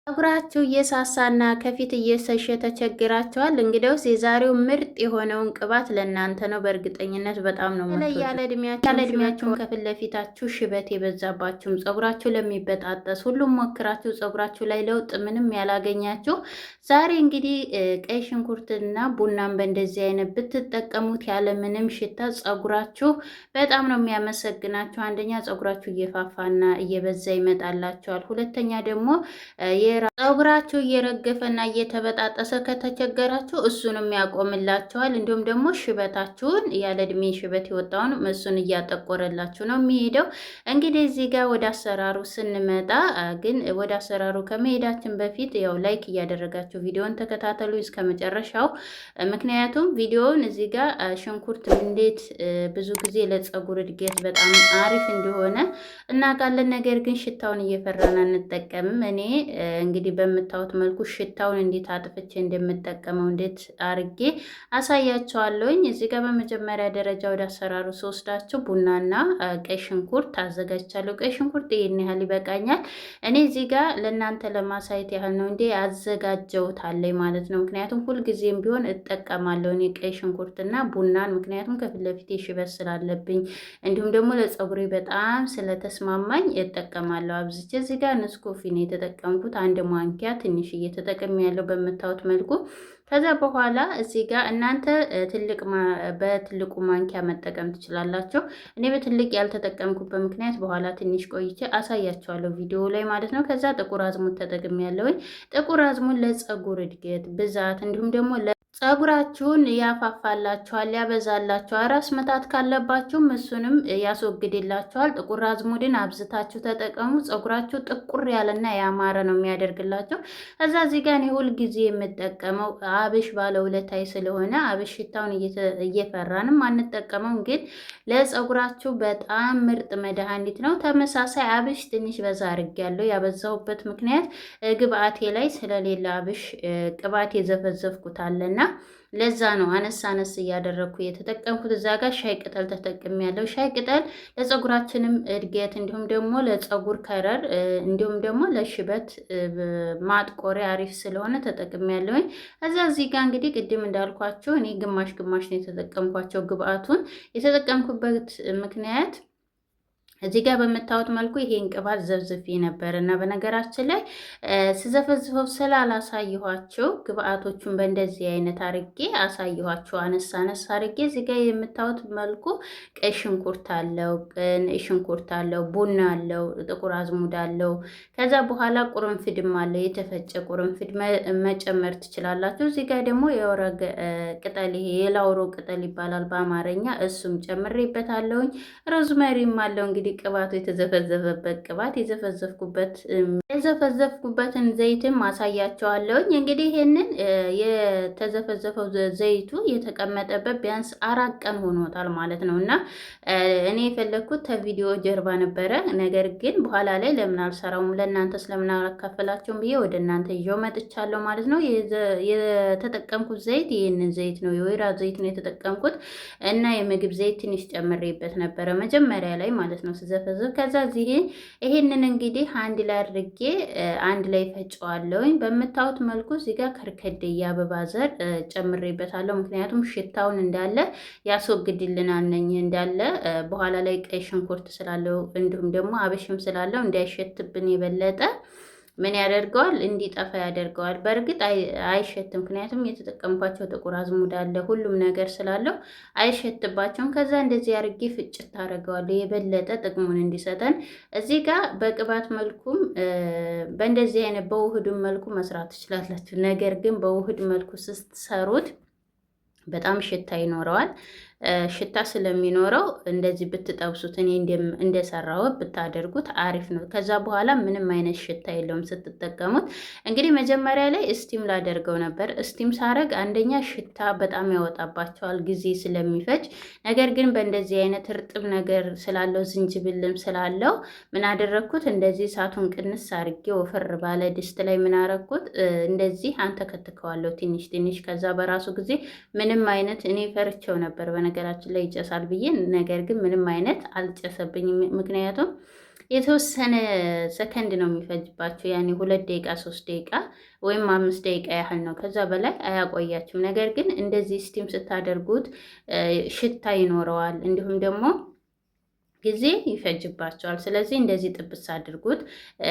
ፀጉራችሁ እየሳሳና ከፊት እየሰሸ ተቸግራችኋል? እንግዲያውስ የዛሬው ምርጥ የሆነውን ቅባት ለእናንተ ነው። በእርግጠኝነት በጣም ነው የምትወዱት። ያለ እድሜያችሁን ከፊት ለፊታችሁ ሽበት የበዛባችሁም ፀጉራችሁ ለሚበጣጠስ ሁሉም ሞክራችሁ ፀጉራችሁ ላይ ለውጥ ምንም ያላገኛችሁ ዛሬ እንግዲህ ቀይ ሽንኩርትና ቡናን በእንደዚህ አይነት ብትጠቀሙት ያለ ምንም ሽታ ፀጉራችሁ በጣም ነው የሚያመሰግናችሁ። አንደኛ ፀጉራችሁ እየፋፋና እየበዛ ይመጣላችኋል። ሁለተኛ ደግሞ ፀጉራችሁ እየረገፈና እየተበጣጠሰ ከተቸገራችሁ እሱንም ያቆምላችኋል። እንዲሁም ደግሞ ሽበታችሁን ያለ እድሜ ሽበት የወጣውን እሱን እያጠቆረላችሁ ነው የሚሄደው። እንግዲህ እዚህ ጋር ወደ አሰራሩ ስንመጣ ግን ወደ አሰራሩ ከመሄዳችን በፊት ያው ላይክ እያደረጋችሁ ቪዲዮን ተከታተሉ እስከ መጨረሻው። ምክንያቱም ቪዲዮውን እዚህ ጋር ሽንኩርት እንዴት ብዙ ጊዜ ለፀጉር እድገት በጣም አሪፍ እንደሆነ እናውቃለን። ነገር ግን ሽታውን እየፈራን አንጠቀምም። እኔ እንግዲህ በምታዩት መልኩ ሽታውን እንዴት አጥፍቼ እንደምጠቀመው እንዴት አርጌ አሳያቸዋለሁኝ። እዚህ ጋር በመጀመሪያ ደረጃ ወደ አሰራሩ ስወስዳቸው ቡናና ቀይ ሽንኩርት አዘጋጅቻለሁ። ቀይ ሽንኩርት ይሄን ያህል ይበቃኛል። እኔ እዚህ ጋር ለእናንተ ለማሳየት ያህል ነው እንዴ አዘጋጀውታለኝ ማለት ነው። ምክንያቱም ሁልጊዜም ቢሆን እጠቀማለሁ እኔ ቀይ ሽንኩርትና ቡናን፣ ምክንያቱም ከፊት ለፊቴ ሽበት ስላለብኝ እንዲሁም ደግሞ ለፀጉሬ በጣም ስለተስማማኝ እጠቀማለሁ አብዝቼ። እዚህ ጋር ንስኮፊ ነው የተጠቀምኩት አንድ ማንኪያ ትንሽዬ ተጠቅሜ ያለው በምታዩት መልኩ። ከዛ በኋላ እዚህ ጋር እናንተ በትልቁ ማንኪያ መጠቀም ትችላላችሁ። እኔ በትልቅ ያልተጠቀምኩበት ምክንያት በኋላ ትንሽ ቆይቼ አሳያቸዋለሁ ቪዲዮ ላይ ማለት ነው። ከዛ ጥቁር አዝሙድ ተጠቅሜ ያለውኝ። ጥቁር አዝሙድ ለፀጉር እድገት ብዛት እንዲሁም ደግሞ ፀጉራችሁን ያፋፋላችኋል፣ ያበዛላችኋል። ራስ መታት ካለባችሁም እሱንም ያስወግድላችኋል። ጥቁር አዝሙድን አብዝታችሁ ተጠቀሙ። ፀጉራችሁ ጥቁር ያለና ያማረ ነው የሚያደርግላችሁ። ከዛ እዚህ ጋር እኔ ሁል ጊዜ የምጠቀመው አብሽ ባለውለታይ ስለሆነ አብሽ ሽታውን እየፈራንም አንጠቀመው፣ ግን ለፀጉራችሁ በጣም ምርጥ መድኃኒት ነው። ተመሳሳይ አብሽ ትንሽ በዛ አድርጌያለሁ። ያበዛሁበት ምክንያት ግብአቴ ላይ ስለሌለ አብሽ ቅባት የዘፈዘፍኩታለና ለዛ ነው አነስ አነስ እያደረግኩ የተጠቀምኩት። እዛ ጋር ሻይ ቅጠል ተጠቅሜያለሁ። ሻይ ቅጠል ለፀጉራችንም እድገት እንዲሁም ደግሞ ለፀጉር ከረር እንዲሁም ደግሞ ለሽበት ማጥቆሪያ አሪፍ ስለሆነ ተጠቅሜያለሁኝ። እዛ እዚህ ጋር እንግዲህ ቅድም እንዳልኳቸው እኔ ግማሽ ግማሽ ነው የተጠቀምኳቸው። ግብአቱን የተጠቀምኩበት ምክንያት እዚህ ጋር በምታዩት መልኩ ይሄን ቅባት ዘብዝፌ ነበር እና በነገራችን ላይ ስዘፈዝፈው ስላላሳየኋቸው ግብአቶቹን በእንደዚህ አይነት አርጌ አሳየኋቸው። አነሳ አነሳ አርጌ እዚህ ጋር የምታዩት መልኩ ቀይ ሽንኩርት አለው፣ ሽንኩርት አለው፣ ቡና አለው፣ ጥቁር አዝሙድ አለው። ከዛ በኋላ ቁርንፍድም አለው። የተፈጨ ቁርንፍድ መጨመር ትችላላችሁ። እዚህ ጋር ደግሞ የወረቀ ቅጠል፣ ይሄ የላውሮ ቅጠል ይባላል በአማርኛ፣ እሱም ጨምሬበታለሁኝ። ሮዝመሪም አለው። እንግዲህ ቅባቱ የተዘፈዘፈበት ቅባት የዘፈዘፍኩበትን ዘይትም ማሳያቸዋለሁኝ። እንግዲህ ይሄንን የተዘፈዘፈው ዘይቱ የተቀመጠበት ቢያንስ 4 ቀን ሆኖታል ማለት ነው እና እኔ የፈለግኩት ከቪዲዮ ጀርባ ነበረ። ነገር ግን በኋላ ላይ ለምን አልሰራውም ለእናንተ ስለምን አላካፈላችሁም ብዬ ወደ እናንተ ይዤው መጥቻለሁ ማለት ነው። የተጠቀምኩት ዘይት ይህንን ዘይት ነው፣ የወይራ ዘይት ነው የተጠቀምኩት እና የምግብ ዘይት ትንሽ ጨምሬበት ነበረ መጀመሪያ ላይ ማለት ነው ስዘፈዘፍ። ከዛ ይሄንን እንግዲህ አንድ ላይ አድርጌ አንድ ላይ ፈጨዋለሁኝ። በምታዩት መልኩ እዚህ ጋር ከርከዴ የአበባ ዘር ጨምሬበታለሁ። ምክንያቱም ሽታውን እንዳለ ያስወግድልናል ነኝ እንዳለ በኋላ ላይ ቀይ ሽንኩርት ስላለው እንዲሁም ደግሞ አብሽም ስላለው እንዳይሸትብን የበለጠ ምን ያደርገዋል? እንዲጠፋ ያደርገዋል። በእርግጥ አይሸትም፣ ምክንያቱም የተጠቀምኳቸው ጥቁር አዝሙድ አለ ሁሉም ነገር ስላለው አይሸትባቸውም። ከዛ እንደዚህ አድርጌ ፍጭት ታደርገዋለሁ የበለጠ ጥቅሙን እንዲሰጠን። እዚህ ጋር በቅባት መልኩም በእንደዚህ አይነት በውህዱን መልኩ መስራት ትችላላችሁ። ነገር ግን በውህድ መልኩ ስትሰሩት በጣም ሽታ ይኖረዋል። ሽታ ስለሚኖረው እንደዚህ ብትጠብሱት እኔ እንደሰራው ብታደርጉት አሪፍ ነው። ከዛ በኋላ ምንም አይነት ሽታ የለውም ስትጠቀሙት። እንግዲህ መጀመሪያ ላይ እስቲም ላደርገው ነበር። እስቲም ሳረግ አንደኛ ሽታ በጣም ያወጣባቸዋል ጊዜ ስለሚፈጅ፣ ነገር ግን በእንደዚህ አይነት እርጥብ ነገር ስላለው ዝንጅብልም ስላለው ምን አደረግኩት? እንደዚህ እሳቱን ቅንስ አድርጌ ወፈር ባለ ድስት ላይ ምን አረግኩት? እንደዚህ አንተከትከዋለሁ ትንሽ ትንሽ። ከዛ በራሱ ጊዜ ምንም አይነት እኔ ፈርቼው ነበር ነገራችን ላይ ይጨሳል ብዬ፣ ነገር ግን ምንም አይነት አልጨሰብኝም። ምክንያቱም የተወሰነ ሰከንድ ነው የሚፈጅባቸው። ያኔ 2 ደቂቃ 3 ደቂቃ ወይም 5 ደቂቃ ያህል ነው። ከዛ በላይ አያቆያችሁም። ነገር ግን እንደዚህ ስቲም ስታደርጉት ሽታ ይኖረዋል፣ እንዲሁም ደግሞ ጊዜ ይፈጅባቸዋል። ስለዚህ እንደዚህ ጥብስ አድርጉት።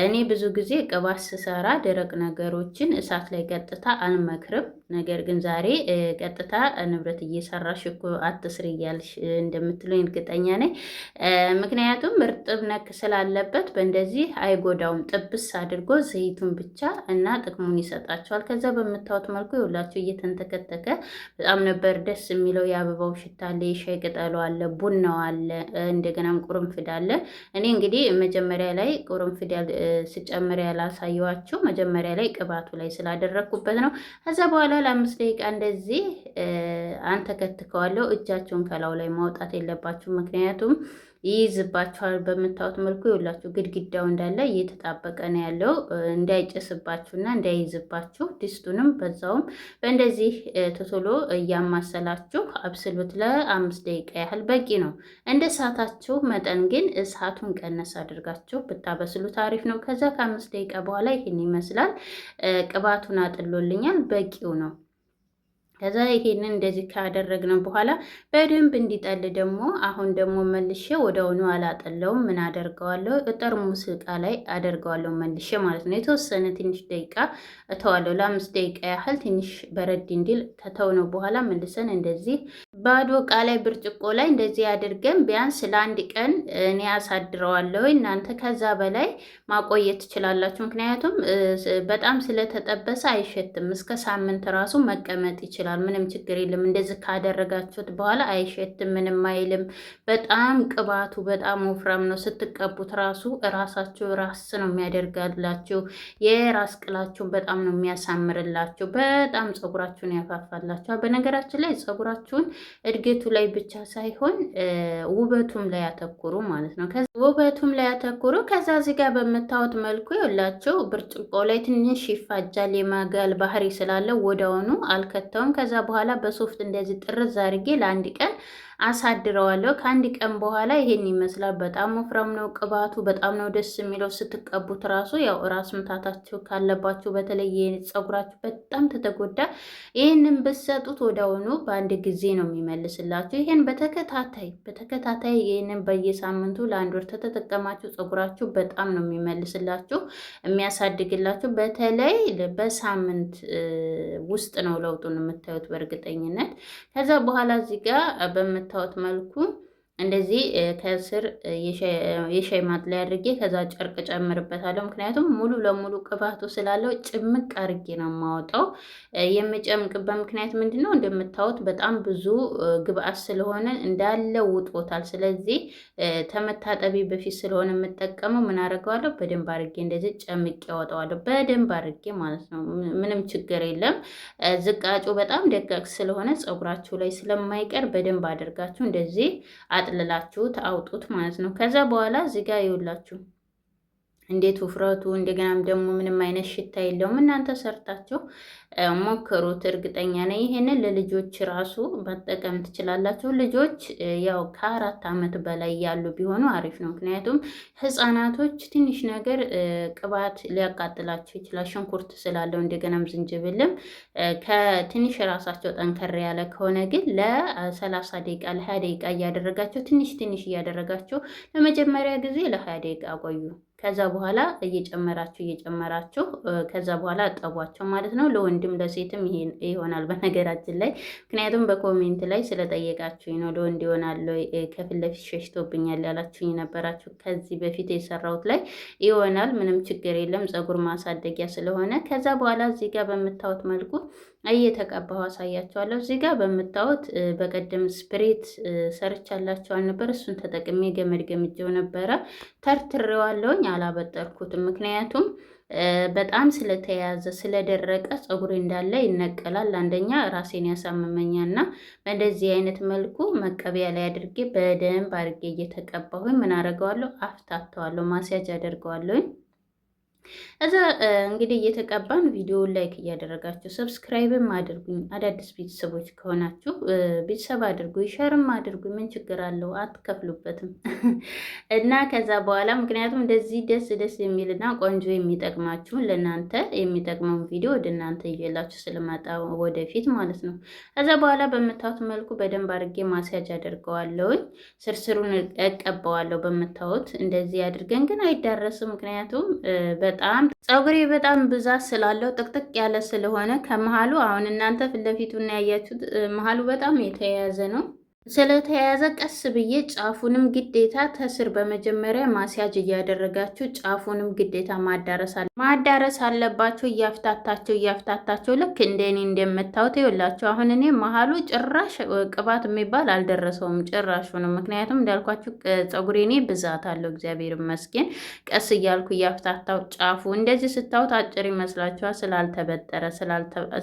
እኔ ብዙ ጊዜ ቅባት ስሰራ ደረቅ ነገሮችን እሳት ላይ ቀጥታ አልመክርም። ነገር ግን ዛሬ ቀጥታ ንብረት እየሰራሽ እኮ አትስሪ እያልሽ እንደምትሉኝ እርግጠኛ ነኝ። ምክንያቱም እርጥብ ነክ ስላለበት በእንደዚህ አይጎዳውም። ጥብስ አድርጎ ዘይቱን ብቻ እና ጥቅሙን ይሰጣቸዋል። ከዛ በምታዩት መልኩ ይውላችሁ እየተንተከተከ በጣም ነበር ደስ የሚለው። የአበባው ሽታ አለ፣ የሻይ ቅጠሉ አለ፣ ቡናው አለ፣ እንደገና ቁርንፍድ አለ። እኔ እንግዲህ መጀመሪያ ላይ ቁርንፍድ ስጨምር ያላሳየዋችሁ መጀመሪያ ላይ ቅባቱ ላይ ስላደረግኩበት ነው። ከዛ በኋላ ለ5 ደቂቃ እንደዚህ አንተከትከዋለሁ። እጃቸውን ከላው ላይ ማውጣት የለባችሁ፣ ምክንያቱም ይይዝባችኋል። በምታዩት መልኩ ይውላችሁ ግድግዳው እንዳለ እየተጣበቀ ነው ያለው። እንዳይጨስባችሁና እንዳይይዝባችሁ ድስቱንም በዛውም በእንደዚህ ቶሎ እያማሰላችሁ አብስሉት። ለ5 ደቂቃ ያህል በቂ ነው። እንደ እሳታችሁ መጠን ግን እሳቱን ቀነስ አድርጋችሁ ብታበስሉት አሪፍ ነው። ከዛ ከ5 ደቂቃ በኋላ ይህን ይመስላል። ቅባቱን አጥሎልኛል፣ በቂው ነው። ከዛ ይሄንን እንደዚህ ካደረግነው በኋላ በደንብ እንዲጠል ደግሞ አሁን ደግሞ መልሼ ወደውኑ አላጠለውም። ምን አደርገዋለሁ? ጠርሙስ ዕቃ ላይ አደርገዋለሁ መልሼ ማለት ነው። የተወሰነ ትንሽ ደቂቃ እተዋለሁ፣ ለ5 ደቂቃ ያህል ትንሽ በረድ እንዲል ከተውነው በኋላ መልሰን እንደዚህ ባዶ ዕቃ ላይ ብርጭቆ ላይ እንደዚህ አድርገን ቢያንስ ለ1 ቀን እኔ አሳድረዋለሁ። እናንተ ከዛ በላይ ማቆየት ትችላላችሁ። ምክንያቱም በጣም ስለተጠበሰ አይሸትም። እስከ ሳምንት ራሱ መቀመጥ ይችላል። ምንም ችግር የለም። እንደዚህ ካደረጋችሁት በኋላ አይሸትም፣ ምንም አይልም። በጣም ቅባቱ በጣም ወፍራም ነው። ስትቀቡት ራሱ ራሳችሁ ራስ ነው የሚያደርጋላችሁ። የራስ ቅላችሁን በጣም ነው የሚያሳምርላችሁ። በጣም ፀጉራችሁን ያፋፋላችኋል። በነገራችን ላይ ፀጉራችሁን እድገቱ ላይ ብቻ ሳይሆን ውበቱም ላይ ያተኩሩ ማለት ነው። ውበቱም ላይ ያተኩሩ። ከዛ እዚህ ጋር በምታዩት መልኩ ይኸውላችሁ ብርጭቆ ላይ ትንሽ ይፋጃል። የማጋል ባህሪ ስላለው ወዲያውኑ አልከተውም። ከዛ በኋላ በሶፍት እንደዚህ ጥርዝ አድርጌ ለ1 ቀን አሳድረዋለሁ። ከ1 ቀን በኋላ ይሄን ይመስላል። በጣም ወፍራም ነው ቅባቱ፣ በጣም ነው ደስ የሚለው ስትቀቡት ራሱ። ያው ራስ ምታታችሁ ካለባችሁ በተለይ ፀጉራችሁ በጣም ተተጎዳ ይሄንን ብትሰጡት ወዲያውኑ በአንድ ጊዜ ነው የሚመልስላችሁ። ይሄን በተከታታይ ይሄንን በየሳምንቱ ለ1 ወር ተተጠቀማችሁ ፀጉራችሁ በጣም ነው የሚመልስላችሁ የሚያሳድግላችሁ። በተለይ በሳምንት ውስጥ ነው ለውጡን የምታዩት በእርግጠኝነት። ከዛ በኋላ እዚህ ጋር በምታዩት መልኩ እንደዚህ ከስር የሻይ ማጥለያ አድርጌ ከዛ ጨርቅ ጨምርበታለሁ። ምክንያቱም ሙሉ ለሙሉ ቅባቱ ስላለው ጭምቅ አድርጌ ነው የማወጣው። የምጨምቅበት ምክንያት ምንድን ነው? እንደምታዩት በጣም ብዙ ግብአት ስለሆነ እንዳለ ውጦታል። ስለዚህ ተመታጠቢ በፊት ስለሆነ የምጠቀመው ምን አደርገዋለሁ? በደንብ አድርጌ እንደዚህ ጨምቄ ያወጣዋለሁ። በደንብ አድርጌ ማለት ነው። ምንም ችግር የለም። ዝቃጩ በጣም ደቃቅ ስለሆነ ፀጉራችሁ ላይ ስለማይቀር በደንብ አድርጋችሁ እንደዚህ አጥልላችሁት አውጡት ማለት ነው። ከዛ በኋላ እዚህ ጋር ይውላችሁ እንዴት ውፍረቱ እንደገናም ደግሞ ምንም አይነት ሽታ የለውም። እናንተ ሰርታችሁ ሞክሩት፣ እርግጠኛ ነኝ። ይሄንን ለልጆች ራሱ መጠቀም ትችላላችሁ። ልጆች ያው ከ4 ዓመት በላይ ያሉ ቢሆኑ አሪፍ ነው። ምክንያቱም ህፃናቶች ትንሽ ነገር ቅባት ሊያቃጥላቸው ይችላል፣ ሽንኩርት ስላለው እንደገናም ዝንጅብልም ከትንሽ ራሳቸው ጠንከር ያለ ከሆነ ግን ለ30 ደቂቃ ለ20 ደቂቃ እያደረጋቸው ትንሽ እያደረጋቸው ለመጀመሪያ ጊዜ ለ20 ደቂቃ ቆዩ። ከዛ በኋላ እየጨመራችሁ ከዛ በኋላ አጠቧቸው ማለት ነው። ለወንድም ለሴትም ይሆናል በነገራችን ላይ። ምክንያቱም በኮሜንት ላይ ስለጠየቃችሁኝ ነው። ለወንድ ይሆናል ከፊት ለፊት ሸሽቶብኛል ያላችሁኝ ነበራችሁ። ከዚህ በፊት የሰራሁት ላይ ይሆናል፣ ምንም ችግር የለም። ፀጉር ማሳደጊያ ስለሆነ ከዛ በኋላ እዚህ ጋር በምታዩት መልኩ እየተቀባሁ አሳያቸዋለሁ። እዚህ ጋር በምታዩት በቀደም ስፕሬት ሰርቻላችኋል ነበር። እሱን ተጠቅሜ ገመድ ገምጄው ነበረ። ተርትሬዋለሁኝ፣ አላበጠርኩትም። ምክንያቱም በጣም ስለተያዘ ስለደረቀ ፀጉሬ እንዳለ ይነቀላል። አንደኛ ራሴን ያሳምመኛልና በእንደዚህ አይነት መልኩ መቀቢያ ላይ አድርጌ በደንብ አድርጌ እየተቀባሁኝ ምን አደርገዋለሁ? አፍታተዋለሁ፣ ማስያጅ አደርገዋለሁኝ። እዛ እንግዲህ እየተቀባን ቪዲዮውን ላይክ እያደረጋችሁ ሰብስክራይብም አድርጉኝ። አዳዲስ ቤተሰቦች ከሆናችሁ ቤተሰብ አድርጉኝ፣ ሸርም አድርጉኝ። ምን ችግር አለው? አትከፍሉበትም። እና ከዛ በኋላ ምክንያቱም እንደዚህ ደስ የሚልና ቆንጆ የሚጠቅማችሁን ለእናንተ የሚጠቅመውን ቪዲዮ ወደ እናንተ ይዤላችሁ ስለመጣ ወደፊት ማለት ነው። ከዛ በኋላ በምታዩት መልኩ በደንብ አድርጌ ማስያጅ አደርገዋለሁኝ። ስርስሩን እቀባዋለሁ በምታዩት እንደዚህ አድርገን፣ ግን አይዳረስም ምክንያቱም በጣም ፀጉሬ በጣም ብዛት ስላለው ጥቅጥቅ ያለ ስለሆነ ከመሀሉ አሁን እናንተ ፊት ለፊቱን ያያችሁት መሀሉ በጣም የተያያዘ ነው። ስለተያያዘ ቀስ ብዬ ጫፉንም ግዴታ ተስር በመጀመሪያ ማስያጅ እያደረጋችሁ ጫፉንም ግዴታ ማዳረስ አለባችሁ። እያፍታታቸው ልክ እንደኔ እንደምታዩት ይኸውላችሁ። አሁን እኔ መሀሉ ጭራሽ ቅባት የሚባል አልደረሰውም ጭራሹ ነው። ምክንያቱም እንዳልኳችሁ ፀጉሬ እኔ ብዛት አለው እግዚአብሔር ይመስገን። ቀስ እያልኩ እያፍታታው ጫፉ እንደዚህ ስታዩት አጭር ይመስላችኋል። ስላልተበጠረ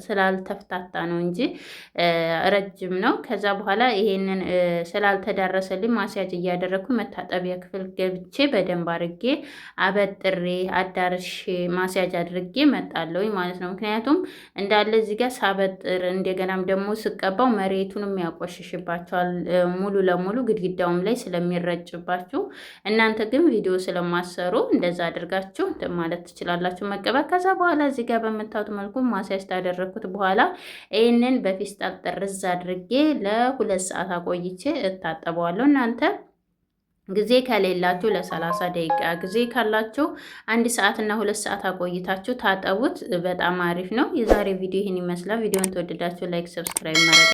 ስላልተፍታታ ነው እንጂ ረጅም ነው። ከዛ በኋላ ይሄን ስላልተዳረሰልኝ ማስያጅ እያደረግኩ መታጠቢያ ክፍል ገብቼ በደንብ አድርጌ አበጥሬ አዳርሼ ማስያጅ አድርጌ መጣለሁ ማለት ነው። ምክንያቱም እንዳለ እዚህ ጋር ሳበጥር እንደገናም ደግሞ ስቀባው መሬቱንም ያቆሽሽባቸዋል ሙሉ ለሙሉ ግድግዳውም ላይ ስለሚረጭባችሁ። እናንተ ግን ቪዲዮ ስለማሰሩ እንደዛ አድርጋችሁ ማለት ትችላላችሁ መቀባት። ከዛ በኋላ እዚህ ጋር በምታዩት መልኩ ማስያጅ ታደረግኩት በኋላ ይህንን በፊስታል ጥርዝ አድርጌ ለ2 ሰዓት አቆይቼ እታጠበዋለሁ። እናንተ ጊዜ ከሌላችሁ ለ30 ደቂቃ፣ ጊዜ ካላችሁ 1 ሰዓት እና 2 ሰዓት አቆይታችሁ ታጠቡት። በጣም አሪፍ ነው። የዛሬ ቪዲዮ ይህን ይመስላል። ቪዲዮን ተወደዳችሁ ላይክ፣ ሰብስክራይብ ማድረግ